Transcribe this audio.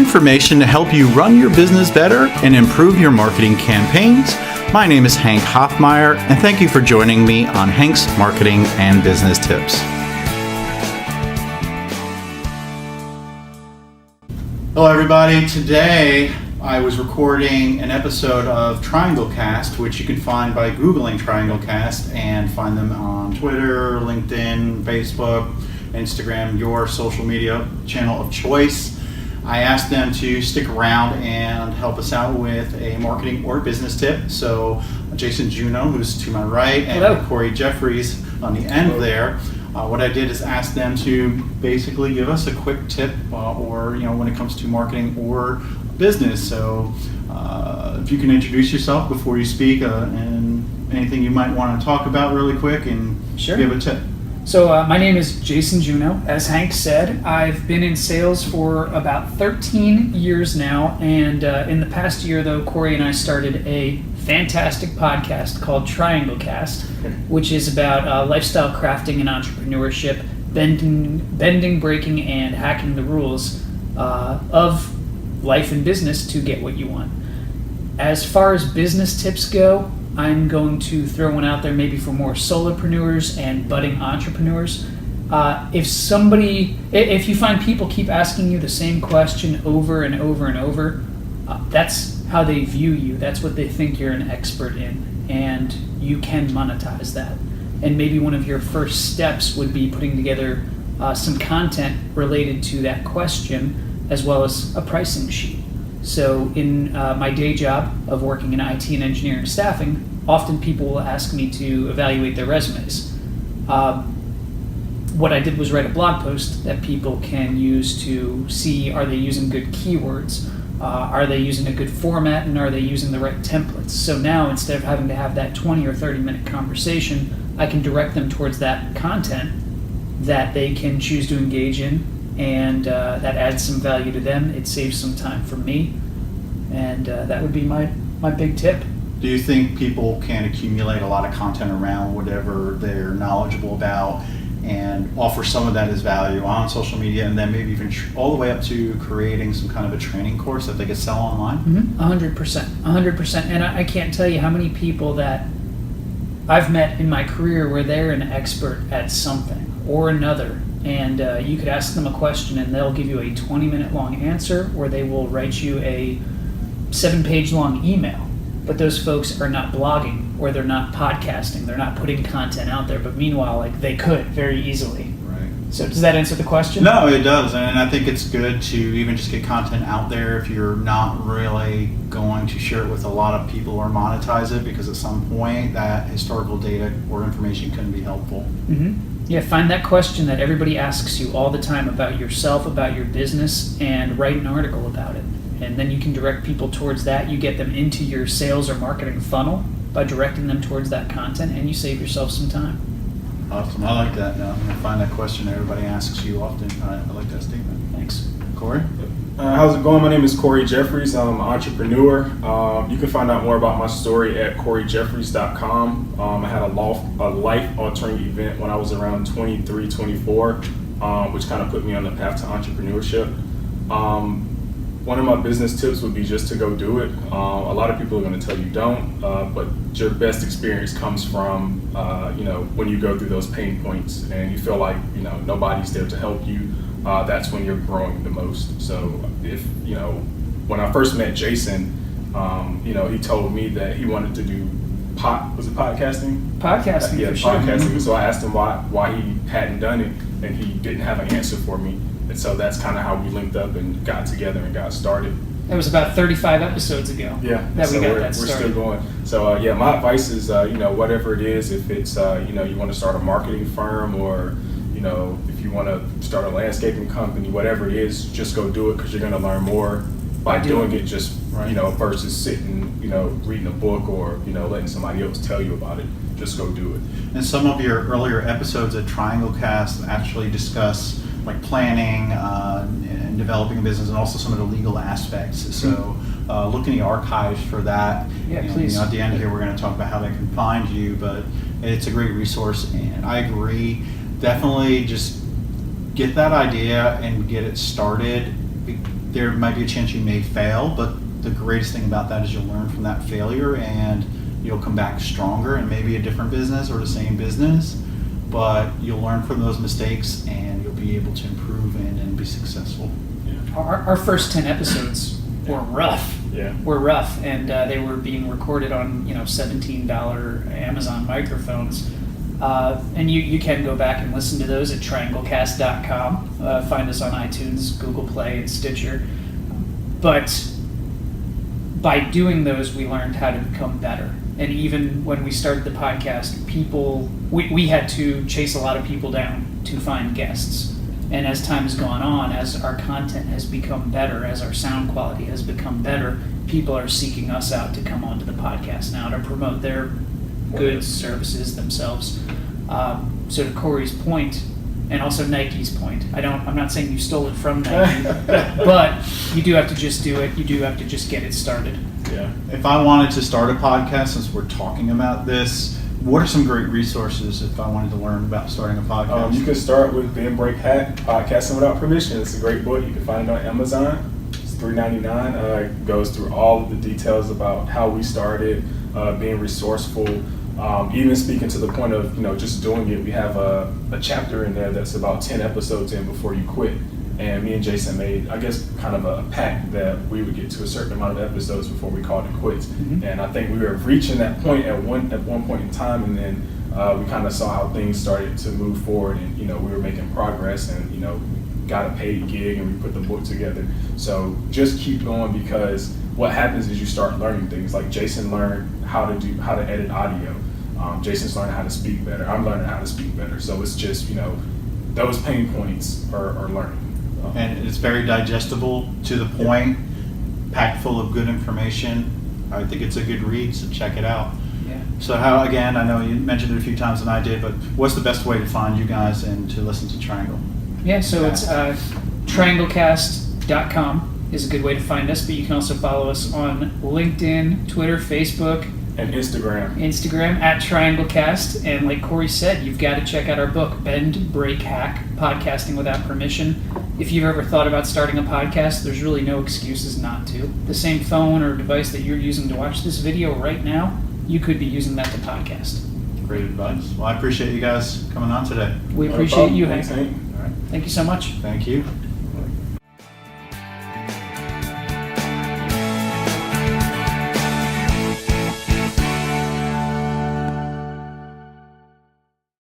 information to help you run your business better and improve your marketing campaigns. My name is Hank Hoffmeyer, and thank you for joining me on Hank's Marketing and Business Tips. Hello everybody. Today I was recording an episode of TriangleCast, which you can find by Googling TriangleCast and find them on Twitter, LinkedIn, Facebook, Instagram, your social media channel of choice. I asked them to stick around and help us out with a marketing or business tip. So Jason Juneau, who's to my right, and Hello. Corey Jeffries on the end there. What I did is ask them to basically give us a quick tip or when it comes to marketing or business. So if you can introduce yourself before you speak and anything you might want to talk about really quick and Sure. give a tip. So my name is Jason Juneau. As Hank said, I've been in sales for about 13 years now. And in the past year, though, Corey and I started a fantastic podcast called TriangleCast, which is about lifestyle crafting and entrepreneurship, bending, breaking, and hacking the rules of life and business to get what you want. As far as business tips go, I'm going to throw one out there maybe for more solopreneurs and budding entrepreneurs. If you find people keep asking you the same question over and over and over, that's how they view you. That's what they think you're an expert in, and you can monetize that. And maybe one of your first steps would be putting together some content related to that question, as well as a pricing sheet. So in my day job of working in IT and engineering staffing, often people will ask me to evaluate their resumes. What I did was write a blog post that people can use to see, are they using good keywords? Are they using a good format, and are they using the right templates? So now, instead of having to have that 20 or 30 minute conversation, I can direct them towards that content that they can choose to engage in, and that adds some value to them. It saves some time for me, and that would be my big tip. Do you think people can accumulate a lot of content around whatever they're knowledgeable about and offer some of that as value on social media, and then maybe even all the way up to creating some kind of a training course that they could sell online? 100%. And I can't tell you how many people that I've met in my career where they're an expert at something or another, and you could ask them a question and they'll give you a 20-minute long answer, or they will write you a 7-page long email. But those folks are not blogging, or they're not podcasting, they're not putting content out there, but meanwhile, they could very easily. Right. So does that answer the question? No, it does, and I think it's good to even just get content out there if you're not really going to share it with a lot of people or monetize it, because at some point that historical data or information can be helpful. Mm-hmm. Yeah, find that question that everybody asks you all the time about yourself, about your business, and write an article about it. And then you can direct people towards that. You get them into your sales or marketing funnel by directing them towards that content, and you save yourself some time. Awesome. I like that. I'm going to find that question that everybody asks you often. I like that statement. Thanks. Corey? How's it going? My name is Corey Jeffries. I'm an entrepreneur. You can find out more about my story at CoreyJeffries.com. I had a life-altering event when I was around 23, 24, which kind of put me on the path to entrepreneurship. One of my business tips would be just to go do it. A lot of people are going to tell you don't, but your best experience comes from, when you go through those pain points and you feel like, nobody's there to help you. That's when you're growing the most. So when I first met Jason, he told me that he wanted to do podcasting? Podcasting, Yeah, for sure. podcasting. So I asked him why he hadn't done it, and he didn't have an answer for me. And so that's kind of how we linked up and got together and got started. That was about 35 episods ago. Yeah, that so we got we're that started. still going. So my advice is, whatever it is, if it's, you want to start a marketing firm, or, if you want to start a landscaping company, whatever it is, just go do it, because you're going to learn more by doing it, just, versus sitting, reading a book or, letting somebody else tell you about it. Just go do it. And some of your earlier episodes at TriangleCast actually discuss planning and developing a business, and also some of the legal aspects. So look in the archives for that. Yeah, please. At the end here, we're going to talk about how they can find you, but it's a great resource, and I agree. Definitely just get that idea and get it started. there might be a chance you may fail, but the greatest thing about that is you'll learn from that failure and you'll come back stronger and maybe a different business or the same business, but you'll learn from those mistakes and you'll be able to improve and be successful. Our first 10 episodes were rough. Yeah. Were rough, and they were being recorded on $17 Amazon microphones. And you can go back and listen to those at TriangleCast.com. Find us on iTunes, Google Play, and Stitcher. But by doing those, we learned how to become better. And even when we started the podcast, we had to chase a lot of people down to find guests. And as time has gone on, as our content has become better, as our sound quality has become better, people are seeking us out to come onto the podcast now to promote their goods, services, themselves. So to Corey's point, and also Nike's point, I'm not saying you stole it from Nike, but you do have to just do it. You do have to just get it started. Yeah. If I wanted to start a podcast, since we're talking about this, what are some great resources if I wanted to learn about starting a podcast? You can start with Ben Break Hack, Podcasting Without Permission. It's a great book. You can find it on Amazon. It's $3.99. It goes through all of the details about how we started, being resourceful, even speaking to the point of just doing it. We have a chapter in there that's about 10 episodes in before you quit. And me and Jason made, I guess, kind of a pact that we would get to a certain amount of episodes before we called it quits. Mm-hmm. And I think we were reaching that point at one point in time, and then we kind of saw how things started to move forward, and we were making progress, and got a paid gig, and we put the book together. So just keep going, because what happens is you start learning things. Like Jason learned how to edit audio. Jason's learning how to speak better. I'm learning how to speak better. So it's just those pain points are learning. And it's very digestible, to the point, packed full of good information. I think it's a good read, so check it out. Yeah. So how, again, I know you mentioned it a few times than I did, but what's the best way to find you guys and to listen to Triangle? Yeah, so it's TriangleCast.com is a good way to find us, but you can also follow us on LinkedIn, Twitter, Facebook, and Instagram at TriangleCast. And like Corey said, you've got to check out our book, Bend, Break, Hack, Podcasting Without Permission. If you've ever thought about starting a podcast, there's really no excuses not to. The same phone or device that you're using to watch this video right now, you could be using that to podcast. Great advice. Well, I appreciate you guys coming on today. We appreciate you, Thanks, Hank. Hank. All right. Thank you so much. Thank you.